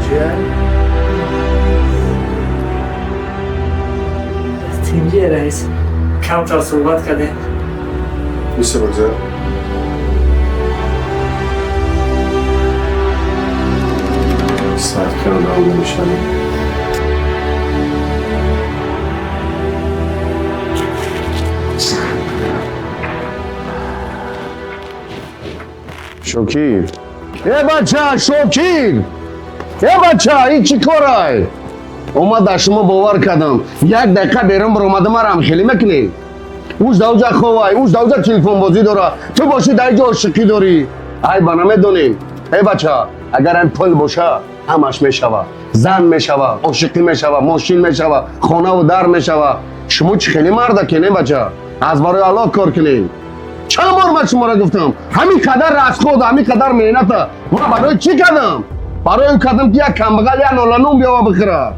چیه؟ تنگی رئیس کم تا صحبت کردیم. میشه بگذار؟ ساعت کنم نام نمیشنم. شوکیر بچه شوکیر بچه این چی کارای؟ اومد در شما باور کردم یک دقیقه بیرون برامده ما رم خیلی میکنی اوز دوزه خواه اوز دوزه تلفن بازی داره تو باشی در اینجا عاشقی داری ای با نمیدونیم ای بچه اگر این پل باشه همش میشوه زن میشوه عاشقی میشوه ماشین میشوه خانه و در میشوه شما چی خیلی مرده کنیم بچه از برای الله کار کنیم چند بار من شما را گفتم همین قدر از خود همین قدر مهنته من برای چی کردم برای این کردم که یک کمبغل یا نولانون بیا بخیره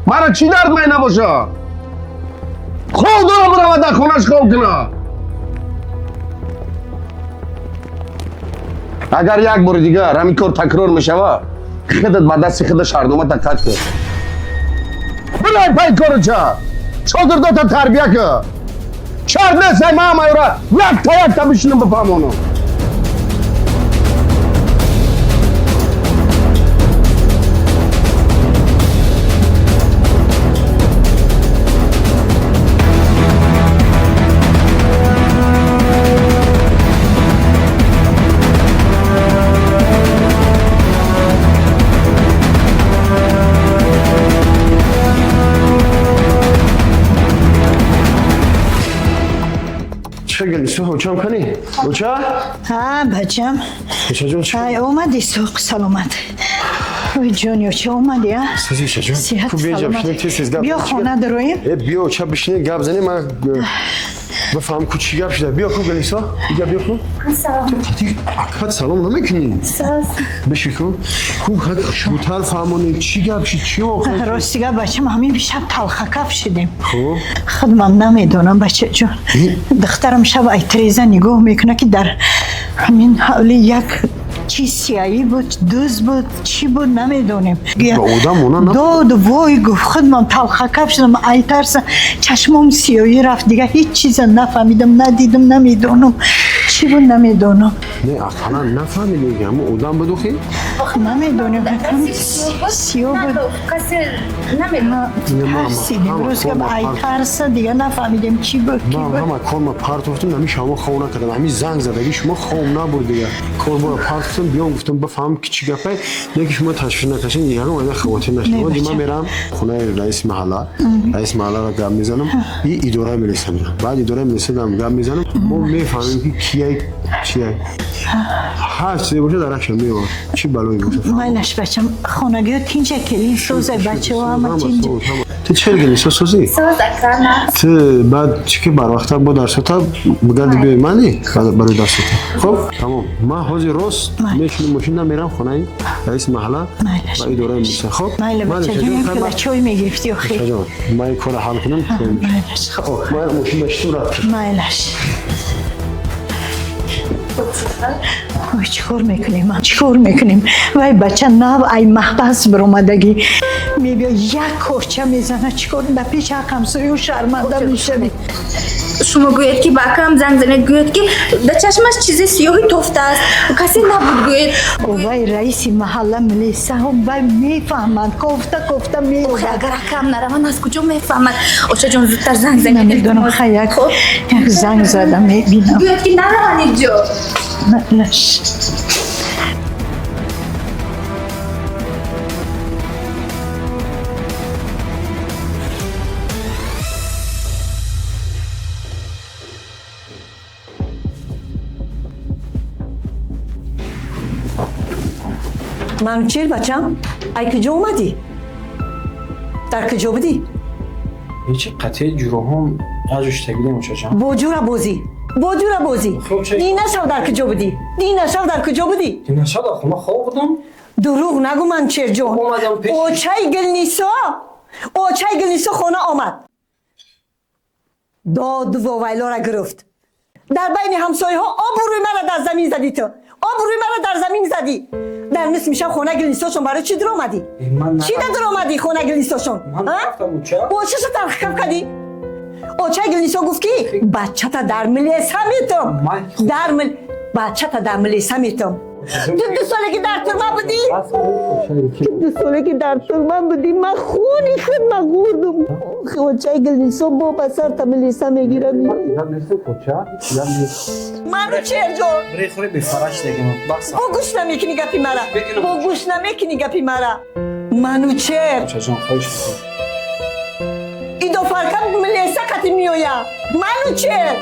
مرا چی درد می نباشه خود دارم برم در خونش خواب کنه اگر یک بار دیگر همین کار تکرار میشوه خودت به دست خود شهرنامه تکت کن برای پای کارو چه شاگردات تربیه که شرط نیست ما مایورا یک تا بشینم بفهمونم چه سو چم کنی؟ اوچا؟ ها بچم اوچا جون چی؟ ای اومدی سوق سلامت وی جونیو چه اومدی ها؟ سازی چه جون؟ صحت خوب بیا سلامت. بشینیم تیز گپ بیا خانه درویم بیا اوچا بشینیم گپ زنیم من بفهم کو چی گپ شده بیا خوب گلیسا بیا خوب سلام تاتی اکبر سلام نمیکنی ساز بشی کن خوب حد شوتر فهمونی چی گپ شد چی واقعا راستیگه بچم همین بیشتر تلخکف شدیم خب خودم نمیدونم بچه جون دخترم شب ایتریزه نگاه میکنه که در همین حالی یک چی سیایی بود دوز بود چی بود نمیدونیم آدم اونا نه داد وای گفت خودم تلخکف شدم ای ترسم چشمم سیایی رفت دیگه هیچ چیز نفهمیدم ندیدم نمیدونم چی بود نمیدونم نه اصلا نفهمیدی همون آدم بدوخی نمیدونم سیاه بود کسی نمیدونم ترسیدیم روز که ای ترس دیگه نفهمیدیم چی بود کی من بود همه کار ما پرت گفتم نمی شما خو نکردم همین زنگ زدگی شما خوم نبود دیگه کار ما پرت گفتم بیام گفتم بفهم که چی گپه یکی شما تشویش نکشین دیگه اومده خواتین نشد من بچه. میرم خونه رئیس محله رئیس محله را گپ میزنم این اداره میرسم بعد اداره میرسم گپ میزنم ما میفهمیم که کیه چیه هر چیزی باشه درکش میاد چی بلایی باشه مالش بچم خانگی تینجا کلین سوزه بچه و همه تینجا تو چه گلی سوزی ساز اکرانه تو بعد چی که بر وقت با درستا بگردی بیای منی برای درستا خب تمام من حاضر راست میشینم ماشین میرم خونه رئیس محله و اداره میشه خب ماله بچه جونیم که بچه‌ای میگفتی آخی جان من این کار حل کنم مالش خب من ماشین بشتم رفت مالش وای چیکار میکنیم چیکار میکنیم وای بچه نه ای محبس برآمدگی میبیا یک کورچه میزنه چیکار در پیش همسایه و شرمنده میشوی شما گوید که باکم زنگ زنید گوید که در چشمش چیز سیاهی تفته است کسی نبود گوید وای رئیس محله ملیسه هم وای میفهمند کفته میگوید اگر کم نروند از کجا میفهمد اوشا جان زودتر زنگ زنید نمیدونم خیلی یک زنگ زده میبینم گوید که نروند اینجا مالش منوچیر بچم ای کجا اومدی؟ در کجا بودی؟ هیچ قطعه جورو هم ازش تگیدیم اوچا جان بوجورا بوزی خب چه؟ دی نشو در کجا بودی؟ دینا شد خونه خواب بودم دروغ نگو منوچیر جون اومدم پیش اوچای گلنیسا خونه آمد داد و ویلا را گرفت در بین همسایه ها آبروی مرا در زمین زدی تو آبروی مرا در زمین زدی در نصف میشم خونه گلیساشون برای چی در آمدی؟ چی در آمدی خونه گلیساشون؟ من رفتم اونجا. با چه ترخیب کردی؟ اوچه گلیسا گفت کی؟ بچه تا در ملیسه میتم در بچه تا در ملیسه میتم تو 2 ساله که در ترمه بودی؟ 2 ساله که در ترمه بودی من خونی خود مغوردم اوچه گلیسا با بسر تا ملیسه میگیرم منو چه جو؟ بری خوری به فرش دیگه بخصا با گوش نمیکنی گپی مرا با گوش نمیکنی گپی مرا منو چه؟ جان خواهش میکنم ای دو فرقم ملیسه قطی میویا منو چه؟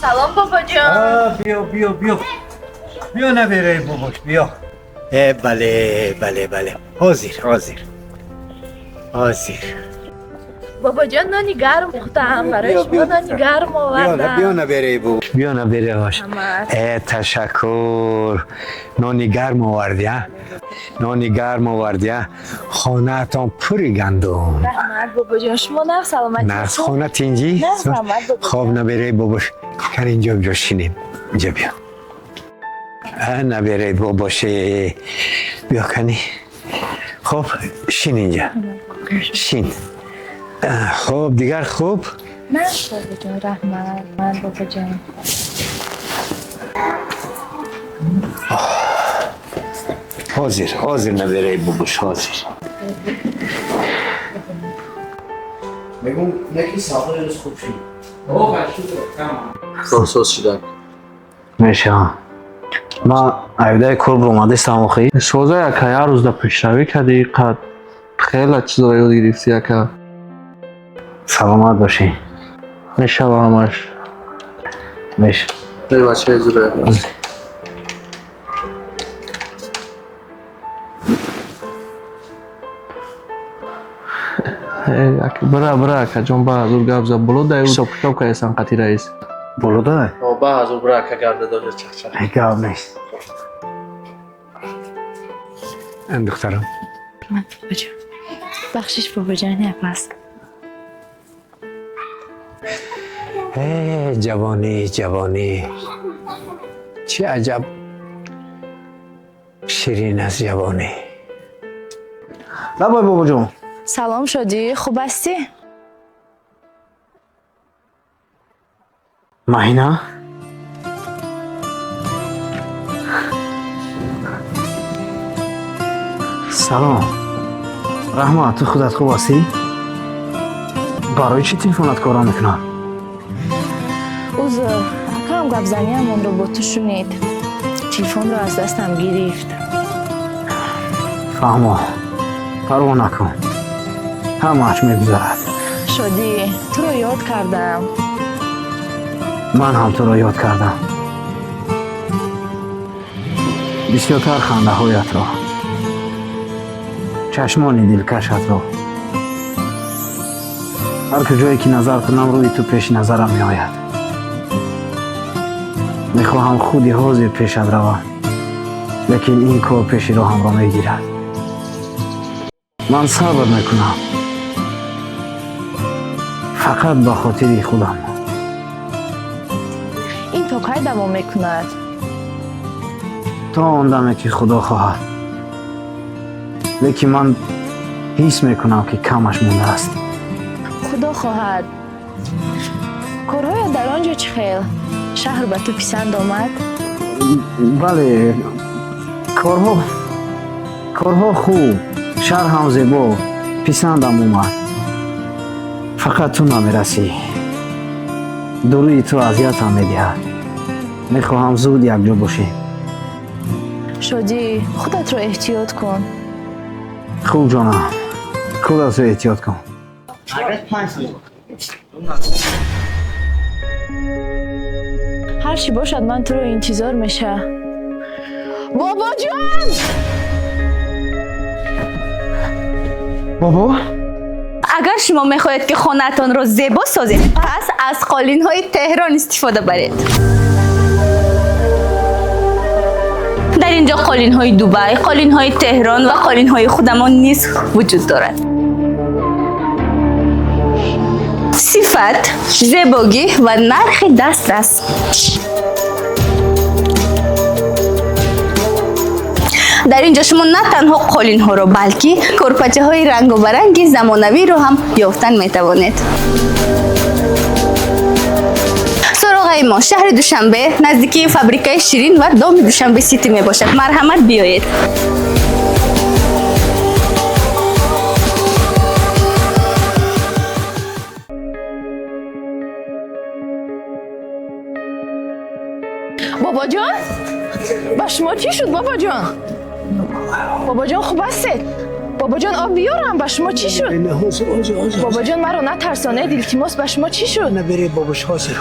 سلام بابا جان. بیا نبره باباش بیا. بله حاضر. بابا جان نانی گرم پختم برای شما نانی گرم آوردم. بیا نبره باباش. بیا نبره باش. تشکر. نانی گرم آوردی ها. خانه تان پوری گندم. رحمت بابا جان شما نه سلامتی. نه خانه تینجی؟ نه رحمت بابا. خواب نبره باباش. کن اینجا شینیم. اینجا بیا. نبره باباش. بیا کنی. خب شین اینجا. شین. خب دیگر خوب؟ من بابا جان رحمت من بابا جان. حاضر نبره باباش حاضر. بگم یکی ساخته روز خوب شد سوسوس شدن میشه ما ایده کل رو اومده استماخی سوزه یکا یه روز در پیشروی کردی قد خیلی چیز رو یاد گرفتی یکا سلامت باشی میشه با همش میشه ای بچه زوره برا که جان با حضور گفت زب بلو دایو سب کتاب که ایسان قطی رئیس بلو دای؟ با حضور برا که گرده داره چخ گاب نیست این دخترم من بابا جان بخشش بابا جان نپس. جوانی چه عجب شیرین از جوانی لبای بابا جون سلام شدی خوب هستی؟ مهینه سلام رحمت تو خودت خوب هستی؟ برای چی تلفنت کارا میکنم؟ اوزر کم گپ زنی همون رو با تو شنید تلفن رو از دستم گرفت. فهمو پروا نکن همه‌اش میگذرد. شدی تو رو یاد کردم. من هم تو رو یاد کردم. بسیارتر خنده هایت را چشمان دلکشت را هر کجایی که نظر کنم روی تو پیش نظرم می آید. میخواهم خودی حاضر پیشت روم لیکن این کار پیش رو هم را میگیرد. من صبر میکنم فقط به خاطر خودم. این تا کی دوام میکند؟ تا آن دمه که خدا خواهد. لیکن من حس میکنم که کمش مونده است. خدا خواهد. کارهای در آنجا چه خیل؟ شهر به تو پسند آمد؟ بله کارها خوب شهر هم زیبا پسندم اومد. فقط تو نمیرسی. دوری تو اذیتم میدهد. میخواهم زود یک جا باشیم. شدی خودت رو احتیاط کن. خوب جانم خودت رو احتیاط کن. هر چی باشد من تو رو انتظار میشه. بابا جان بابا اگر شما میخواهید که خانه‌تان را زیبا سازید پس از قالین‌های تهران استفاده برید. اینجا قالین های دبی، قالین های تهران و قالین های خودمان نیز وجود دارد. صفت، زیبایی و نرخ دسترس. در اینجا شما نه تنها قالین ها را بلکه کرپچه های رنگ و برنگ زمانوی رو هم یافتن می توانید. سراغ ما شهر دوشنبه نزدیکی فابریکای شیرین و دام دوشنبه سیتی می باشد. مرحمت بیایید. بابا جان با شما چی شد بابا جان؟ بابا جان خوب هستید؟ بابا جان آب بیارم با شما چی شد؟ بابا جان مرا نترسانه دیلتیماس با شما چی شد؟ نبری باباش حاضر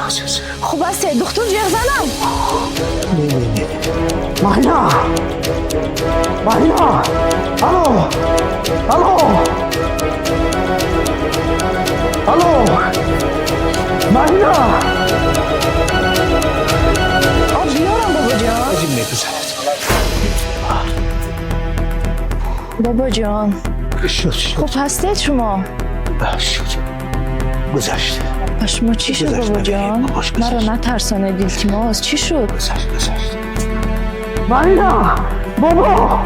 خوب هستید دکتر جیغ زنم؟ مهینا الو مهینا آب بیارم بابا جان؟ بابا جان خوب هستید شما؟ گذشت با شما چی شد بابا جان؟ مرا نترسانه دیلتیماس چی شد؟ مهینا بابا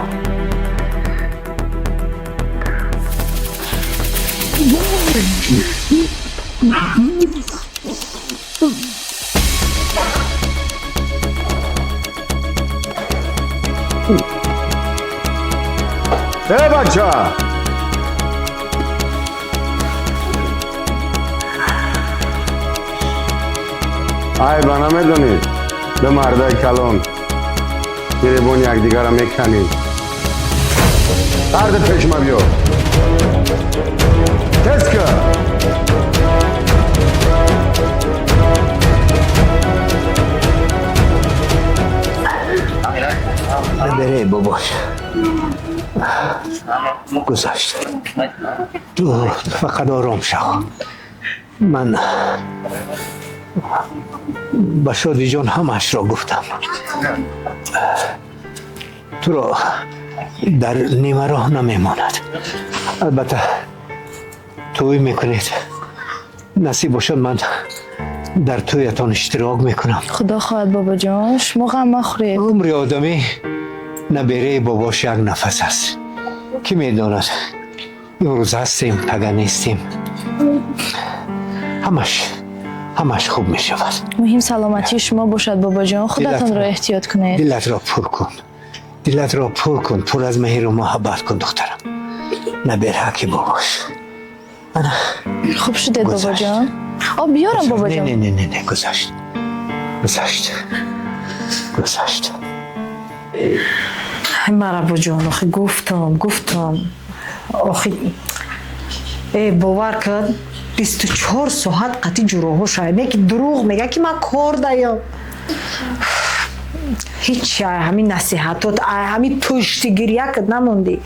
بچه ای بنا میدونید به مردای کلان گریبون یک دیگر را میکنید. درد پیش ما بیو تست که بره باباش گذشت تو فقط آرام شو. من با شادی جان همش را گفتم تو را در نیمه راه نمیماند. البته توی میکنید نصیب باشد من در تویتان اشتراک میکنم. خدا خواهد بابا جان شما غم مخورید. عمر آدمی نبره باباش یک نفس است. کی میداند امروز هستیم پگه نیستیم. همش خوب میشود. مهم سلامتی شما باشد بابا جان. خودتان را احتیاط کنید. دلت را پر کن پر از مهر و محبت کن دخترم. نبر حقی باباش. خوب شده بابا جان. آب بیارم بابا جان. نه گذشت. مرحبا جان آخه گفتم آخه باور کرد 24 ساعت قطعی جراحه شاید که دروغ میگه که من کار دایم. هیچ همین نصیحتات همین پشتگیریه که نموندی.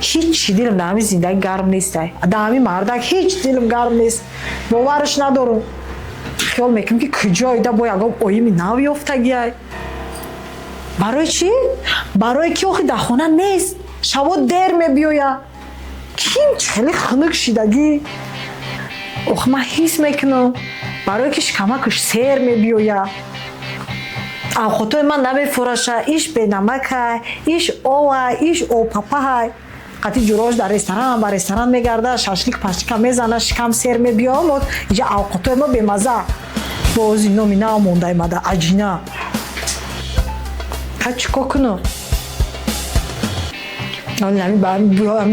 هیچ دلم در همین زندگی گرم نیست. در همین مردک هیچ دلم گرم نیست. باورش ندارم. خیال میکنم که کجایی ده با یکم اویمی نو یافتگی. برای چی؟ برای که آخی در خونه نیست. شبا دیر میبیویا. کیم خیلی خنک شدگی. آخ من حس میکنم برای که شکمکش سیر میبیویا. اوقاتای من نمیفروشه. ایش به نمکه، ایش آوه، ایش پاپه. قطعی جراش در رستوران با رستوران میگرده. شاشلیک پاشلیک میزنه شکم سیر میبیامد. اینجا اوقاتای ما به مزه. بازی نامی نمونده ایمده عجینه. چیکار کنم؟ همین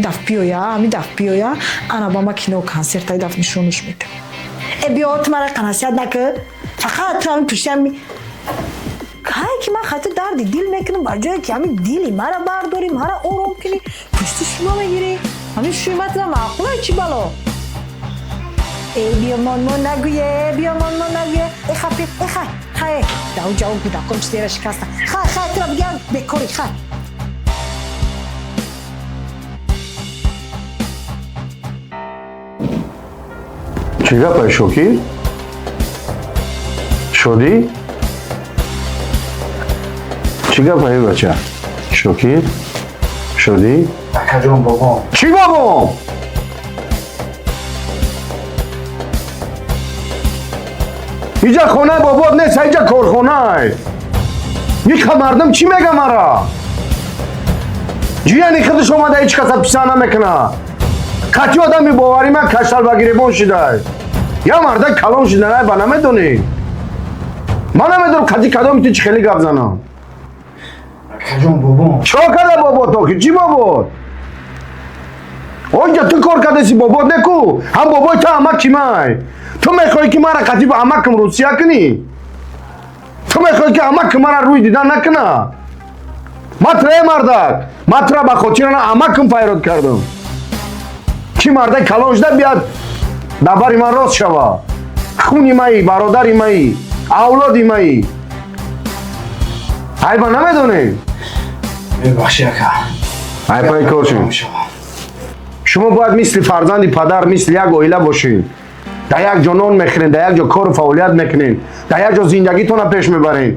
دفت بیایا انا با ما کینو کنسرت های دفت نشونش میده. بیا تو مرا کنسیت نکه فقط تو همین پشتی همین که من خطر درد دیل میکنم با جایی که همین دیلی مرا برداری مرا آرام کنی پشتی شما میگیری همین شویمت را معقوله چی بلا بیا من نگویه خفی خای داو جاو بودا کن چیزی شکستم خای تو بگم بکاری خای چی گپه شوکی؟ چی گفتی بچه؟ شوکیر؟ شدی؟ акаҷон бобом چی بابا؟ اینجا خونه بابات نیست، اینجا کارخونه. یک مردم چی میگه مرا؟ جیانی خودش اومده هیچ کس پیسه نمیکنه. کتی آدمی باوری من کشتل و گریبان شده. یا مرده کلام شده نه با نمیدونی. من نمیدونم کتی کدام تو چی خیلی گپ زنم. акаҷон бобом چرا کرده بابات تو که چی بابات؟ اونجا تو کار کرده سی بابات نکو. هم بابای تو همه کیمای. تو میخوای که مرا کتی با همه کم روسیه کنی؟ تو میخوای که همه کم مرا روی دیدن نکنه؟ مطرح مردک مطرح با خاطر انا همه کم پیرود کردم. کی مرده کلان شده بیاد دبری من راست شوه. خونی مایی، برادری مایی، اولادی مایی. ای با نمیدونی؟ бебахшӣ ака ای پای کار شد. شما باید مثل فرزند پدر مثل یک عائله باشین. در یک جا نان میخورین، در یک جا کار و فعالیت میکنین، در یک جا زندگیتون رو پیش میبرین.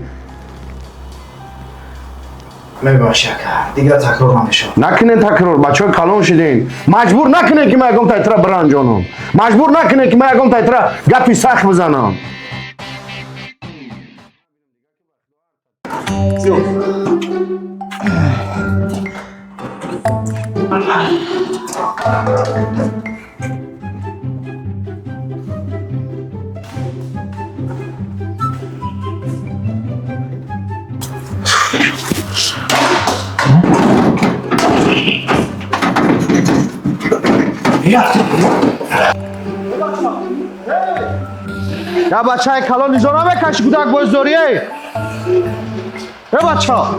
мебахшӣ ака дигар такрор намешавад نکنین تکرار، بچه های کلان شدین. مجبور نکنین که من یکم تایتره برانجانم. مجبور نکنین که من یکم تایتره گپی سخت بزنم. یا بچه های کلان اینجا نمیکشی کودک بازداریه. ای بچه ها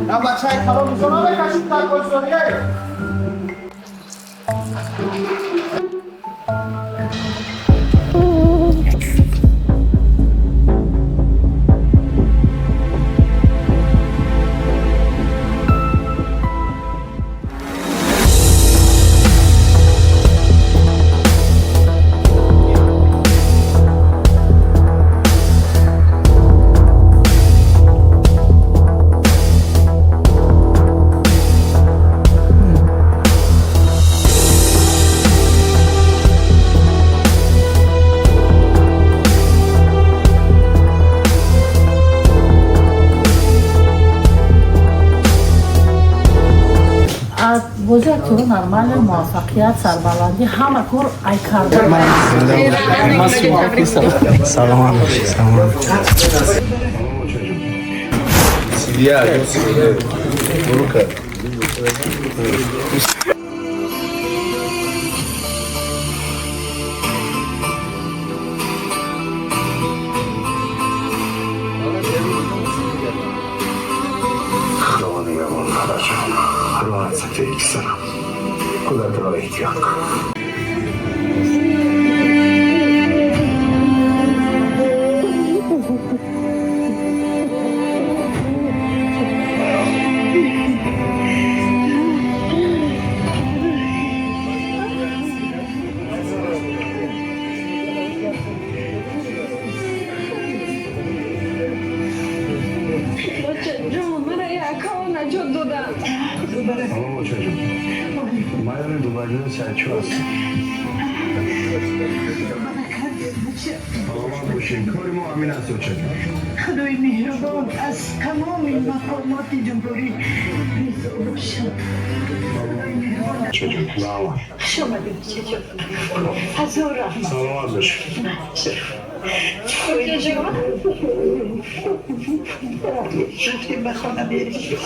یا بچه های کلان اینجا نمیکشی کودک بازداریه. بازی تو نرمال موفقیت سربلندی همه کار ای کرده саломат бошӣ саломат خودت را احتیاط کن چو است کار ما همین است خدای مهربان از تمام مقامات جمهوری باشد. شما دیگه چجور هزار رحمت سلامت باش. رفتیم به خانه بریم.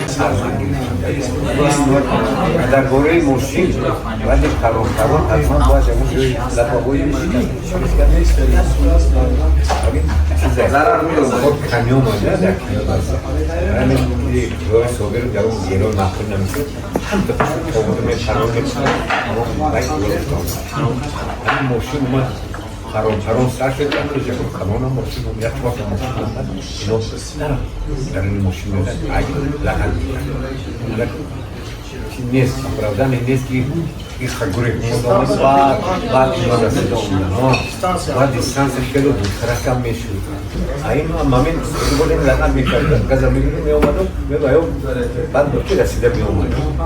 سلام در باره ماشین باید قرار حتما باید اون لبابوی ضرر میدونم خود کمیون مانده در کمیون هستم همین راه صابر رو در اون گیران مخون نمیشه هم به خود میپرون میپرون اما باید گرفتم همین ماشین اومد حرام سر شد که جلو کمان هم ماشین هم یک وقت ماشین هم اینو بسیار در این ماشین میدن اگه لحن میدن نیست правда نیست که این خگوری بعد اینا رسیده اومدن بعد دیستانسش که رو خرکم میشود این همین بودیم لحن میکردن گذر میگیریم میومدم میبایم بعد دوکی رسیده میومدم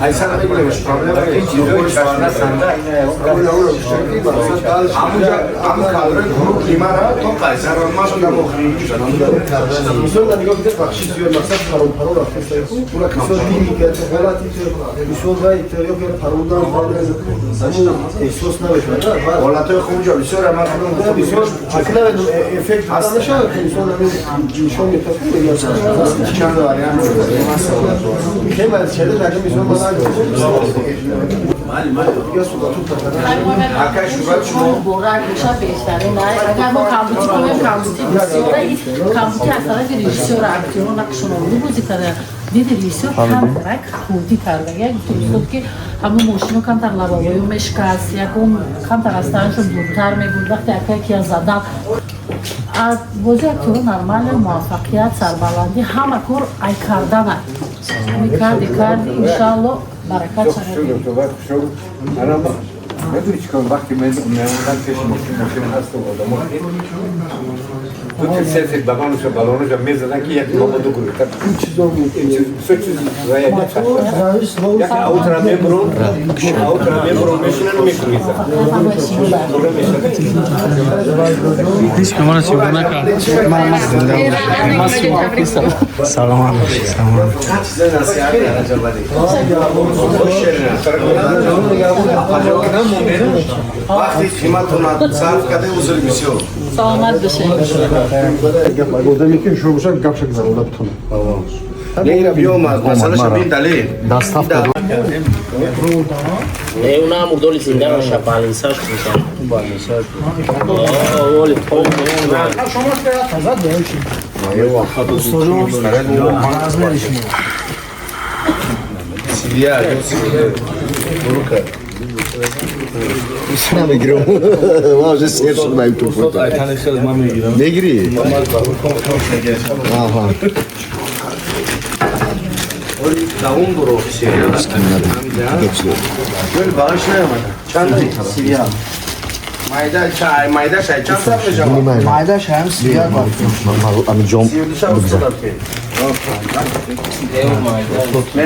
ایسا نمیگیرمش این چیزوی چشنه سنده همون کادرهای گروه قیمه را تو قیصر و ماشون در مخریجی شدن مثلا نگاه بیده بخشی زیاد مقصد پرون رفته اون کمسا دیمی که غلطی که بسیار باید یا که پروندن همون احساس نبشه حالتهای خوبی بسیار عمل کنم بسیار اصلا افکت هست نشه که بسیار نشون میتفید یا چند داری هم که باید شده در که بسیار بورک میشه بهتره نه اگر ما کامبوتی کنیم کامبوتی بسیاره کامبوتی از طرف رژیسور اکتور نقشون رو بازی کرده دید رژیسور کم درک خودی کرده یک درست که همون ماشینو کم تر لبابایو مشکست یکم کم تر از تنشون دورتر میبود وقتی یکی از زدن بازی اکتور نرمال موفقیت سربلندی همه کار ای کردن کردی انشالله برکت شد نداری چیکار وقتی میومدن پیش ماشین هست و آدم تو که سرسک بلانوش هم میزدن که یک ماما دو گروه این چیزا بود سه چیز رایه یک اوترا میبرون میشونن و میکنیزن هیچ که من چیزی نکرد سلام علیکم وقتی قیمتون صرف کرده وزیر بسیار سلامت بشه گفته میکنم شروع بشن گپ شد ضرورت بتونه نگیره بیام از مسئله شبیه دلیل دست هفت una murdoli sinda shapal mesaj میشن با mesaj اولی تو شما که تازه داشتی سیلیا برو کرد ایشون نمیگیرم ما вже سیر شدیم تو فوتو میگیری؟ آها داون برو گل باش نمیاد چند سیلیا مایده چای مایده شای چند سال میشه مایده شای هم سیلیا من امی جام بگذار نه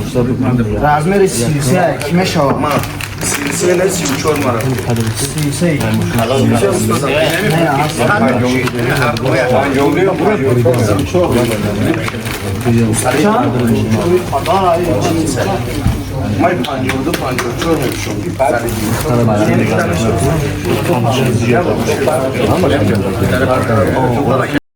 استاد میشه رازمر سیلسه کیمه شو ما سیلسه نه 34 مرا سیلسه ما